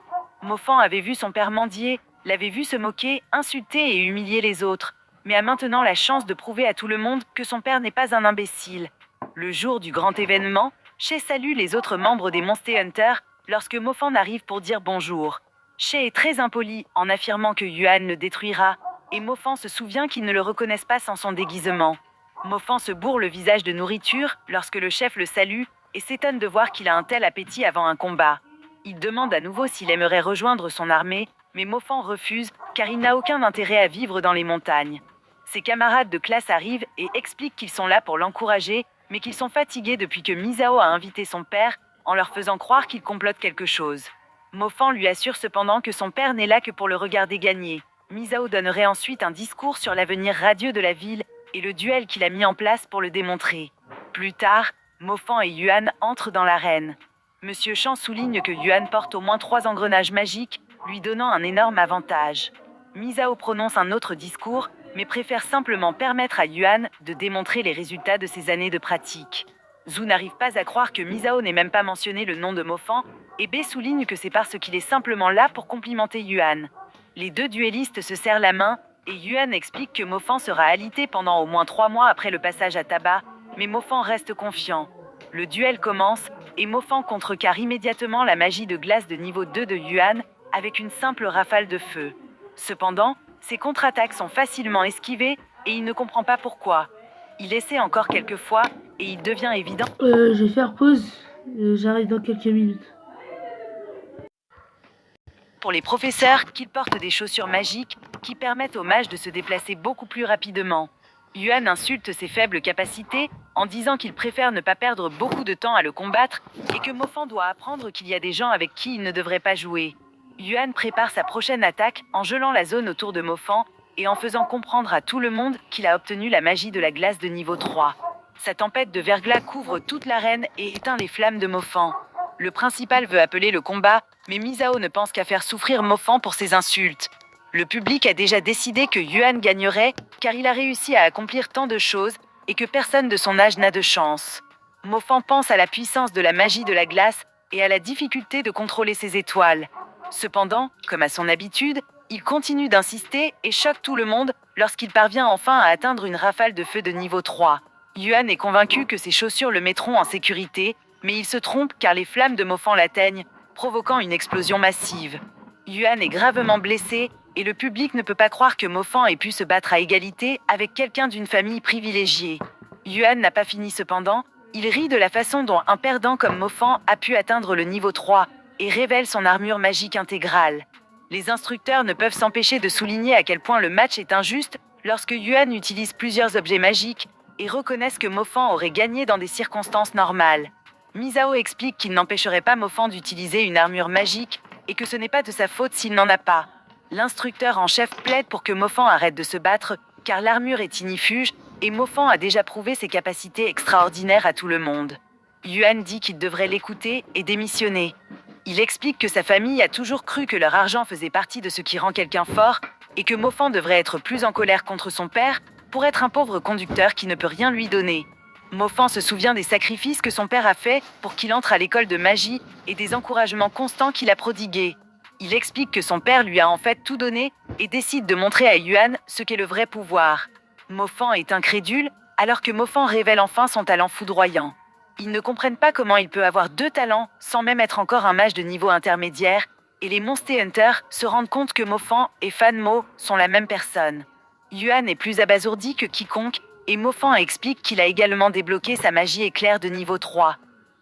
Mofan avait vu son père mendier, l'avait vu se moquer, insulter et humilier les autres, mais a maintenant la chance de prouver à tout le monde que son père n'est pas un imbécile. Le jour du grand événement, Shay salue les autres membres des Monster Hunters lorsque Mofan arrive pour dire bonjour. Shay est très impoli en affirmant que Yuan le détruira, et Mofan se souvient qu'ils ne le reconnaissent pas sans son déguisement. Mofan se bourre le visage de nourriture lorsque le chef le salue et s'étonne de voir qu'il a un tel appétit avant un combat. Il demande à nouveau s'il aimerait rejoindre son armée, mais Mofan refuse car il n'a aucun intérêt à vivre dans les montagnes. Ses camarades de classe arrivent et expliquent qu'ils sont là pour l'encourager mais qu'ils sont fatigués depuis que Misao a invité son père en leur faisant croire qu'il complote quelque chose. Mofan lui assure cependant que son père n'est là que pour le regarder gagner. Misao donnerait ensuite un discours sur l'avenir radieux de la ville et le duel qu'il a mis en place pour le démontrer. Plus tard, Mofan et Yuan entrent dans l'arène. Monsieur Chan souligne que Yuan porte au moins 3 engrenages magiques, lui donnant un énorme avantage. Misao prononce un autre discours, mais préfère simplement permettre à Yuan de démontrer les résultats de ses années de pratique. Zhu n'arrive pas à croire que Misao n'ait même pas mentionné le nom de Mofan, et B souligne que c'est parce qu'il est simplement là pour complimenter Yuan. Les deux duellistes se serrent la main, et Yuan explique que Mofan sera alité pendant au moins 3 mois après le passage à tabac, mais Mofan reste confiant. Le duel commence, et Mofan contrecarre immédiatement la magie de glace de niveau 2 de Yuan avec une simple rafale de feu. Cependant, ses contre-attaques sont facilement esquivées, et il ne comprend pas pourquoi. Il essaie encore quelques fois, et il devient évident. Je vais faire pause. J'arrive dans quelques minutes. Pour les professeurs qu'ils portent des chaussures magiques qui permettent aux mages de se déplacer beaucoup plus rapidement. Yuan insulte ses faibles capacités en disant qu'il préfère ne pas perdre beaucoup de temps à le combattre et que Mofan doit apprendre qu'il y a des gens avec qui il ne devrait pas jouer. Yuan prépare sa prochaine attaque en gelant la zone autour de Mofan et en faisant comprendre à tout le monde qu'il a obtenu la magie de la glace de niveau 3. Sa tempête de verglas couvre toute l'arène et éteint les flammes de Mofan. Le principal veut appeler le combat, mais Misao ne pense qu'à faire souffrir Mofan pour ses insultes. Le public a déjà décidé que Yuan gagnerait, car il a réussi à accomplir tant de choses, et que personne de son âge n'a de chance. Mofan pense à la puissance de la magie de la glace, et à la difficulté de contrôler ses étoiles. Cependant, comme à son habitude, il continue d'insister et choque tout le monde lorsqu'il parvient enfin à atteindre une rafale de feu de niveau 3. Yuan est convaincu que ses chaussures le mettront en sécurité, mais il se trompe car les flammes de Mofan l'atteignent, provoquant une explosion massive. Yuan est gravement blessé, et le public ne peut pas croire que Mofan ait pu se battre à égalité avec quelqu'un d'une famille privilégiée. Yuan n'a pas fini cependant, il rit de la façon dont un perdant comme Mofan a pu atteindre le niveau 3, et révèle son armure magique intégrale. Les instructeurs ne peuvent s'empêcher de souligner à quel point le match est injuste lorsque Yuan utilise plusieurs objets magiques, et reconnaissent que Mofan aurait gagné dans des circonstances normales. Misao explique qu'il n'empêcherait pas Mofan d'utiliser une armure magique et que ce n'est pas de sa faute s'il n'en a pas. L'instructeur en chef plaide pour que Mofan arrête de se battre car l'armure est ignifuge et Mofan a déjà prouvé ses capacités extraordinaires à tout le monde. Yuan dit qu'il devrait l'écouter et démissionner. Il explique que sa famille a toujours cru que leur argent faisait partie de ce qui rend quelqu'un fort et que Mofan devrait être plus en colère contre son père pour être un pauvre conducteur qui ne peut rien lui donner. Mofan se souvient des sacrifices que son père a faits pour qu'il entre à l'école de magie et des encouragements constants qu'il a prodigués. Il explique que son père lui a en fait tout donné et décide de montrer à Yuan ce qu'est le vrai pouvoir. Mofan est incrédule, alors que Mofan révèle enfin son talent foudroyant. Ils ne comprennent pas comment il peut avoir 2 talents sans même être encore un mage de niveau intermédiaire, et les Monster Hunters se rendent compte que Mofan et Fan Mo sont la même personne. Yuan est plus abasourdi que quiconque, et Mofan explique qu'il a également débloqué sa magie éclair de niveau 3.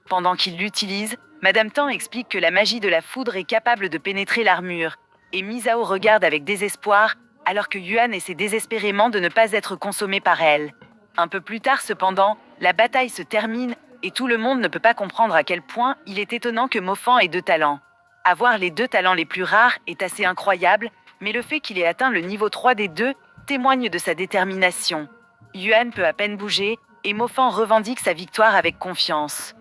Pendant qu'il l'utilise, Madame Tang explique que la magie de la foudre est capable de pénétrer l'armure, et Misao regarde avec désespoir, alors que Yuan essaie désespérément de ne pas être consommé par elle. Un peu plus tard cependant, la bataille se termine, et tout le monde ne peut pas comprendre à quel point il est étonnant que Mofan ait 2 talents. Avoir les 2 talents les plus rares est assez incroyable, mais le fait qu'il ait atteint le niveau 3 des 2 témoigne de sa détermination. Yuan peut à peine bouger, et Mofan revendique sa victoire avec confiance.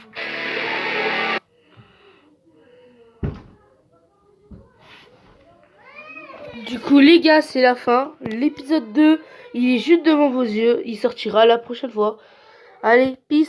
Du coup, les gars, c'est la fin. L'épisode 2, il est juste devant vos yeux. Il sortira la prochaine fois. Allez, peace.